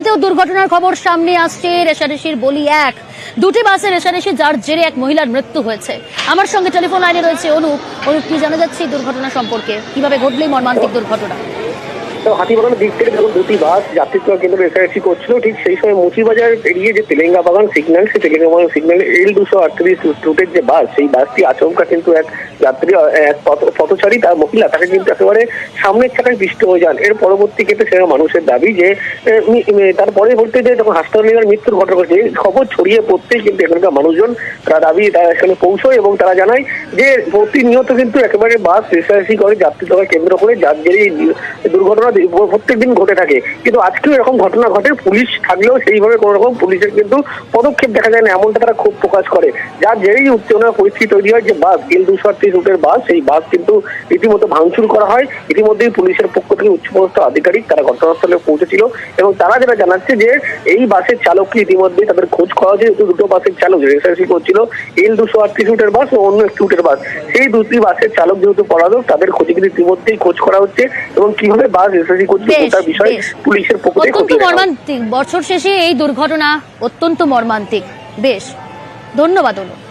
হুগলিতেও দুর্ঘটনার খবর সামনে আসছে। রেষারেষির বলি এক, দুটি বাসে রেষারেষি, যার জেরে এক মহিলার মৃত্যু হয়েছে। আমার সঙ্গে টেলিফোন লাইনে রয়েছে অনুপ। অনুপ, কি জানা যাচ্ছে এই দুর্ঘটনা সম্পর্কে? কিভাবে ঘটলো এই মর্মান্তিক দুর্ঘটনা? তো হাতিবাগানের দিক থেকে যখন দুটি বাস যাত্রীরা কিন্তু রেসারেসি করছিল, ঠিক সেই সময় মুচিবাজার পেরিয়ে যে তেলেঙ্গা বাগান সিগন্যাল, সেই তেলেঙ্গা বাগান সিগন্যাল L238 রুটের যে বাস, সেই বাসটি আচমকা কিন্তু এক যাত্রী, এক পথচারী তার মহিলা, তাকে কিন্তু একেবারে সামনের চাকায় পিষ্ট হয়ে যান। এর পরবর্তী ক্ষেত্রে সেরা মানুষের দাবি যে তারপরে বলতে যে যখন হাসপাতালে মৃত্যুর ঘটনা ঘটে, খবর ছড়িয়ে পড়তেই কিন্তু এখানকার মানুষজন তারা দাবি তারা সেখানে পৌঁছয় এবং তারা জানায় যে প্রতিনিয়ত কিন্তু একেবারে বাস রেসারেসি করে যাত্রী সংখ্যা কেন্দ্র করে, যার জেরে দুর্ঘটনা প্রত্যেকদিন ঘটে থাকে। কিন্তু আজকেও এরকম ঘটনা ঘটে, পুলিশ থাকলেও সেইভাবে কোনো রকম পুলিশের কিন্তু পদক্ষেপ দেখা যায় না, এমনটা তারা খুব প্রকাশ করে। যার জেরেই উত্তেজনার পরিস্থিতি তৈরি হয়। যে বাস L238 রুটের বাস, সেই বাস কিন্তু রীতিমতো ভাঙচুর করা হয়। ইতিমধ্যেই পুলিশের পক্ষ থেকে উচ্চপদস্থ আধিকারিক তারা ঘটনাস্থলে পৌঁছেছিল এবং তারা যেটা জানাচ্ছে যে এই বাসের চালককে ইতিমধ্যে তাদের খোঁজ করা হয়েছে। দুটো বাসের চালক রেসারেসি করছিল, L238 রুটের বাস ও অন্য একটি রুটের বাস, সেই দুটি বাসের চালক যেহেতু পলাতক, তাদের খোঁজে কিন্তু ইতিমধ্যেই খোঁজ করা হচ্ছে এবং কিভাবে বাস রেসারেসি করছিল তার বিষয়ে পুলিশের পক্ষ থেকে অত্যন্ত মর্মান্তিক। বছর শেষে এই দুর্ঘটনা অত্যন্ত মর্মান্তিক। বেশ, ধন্যবাদ অনুপ।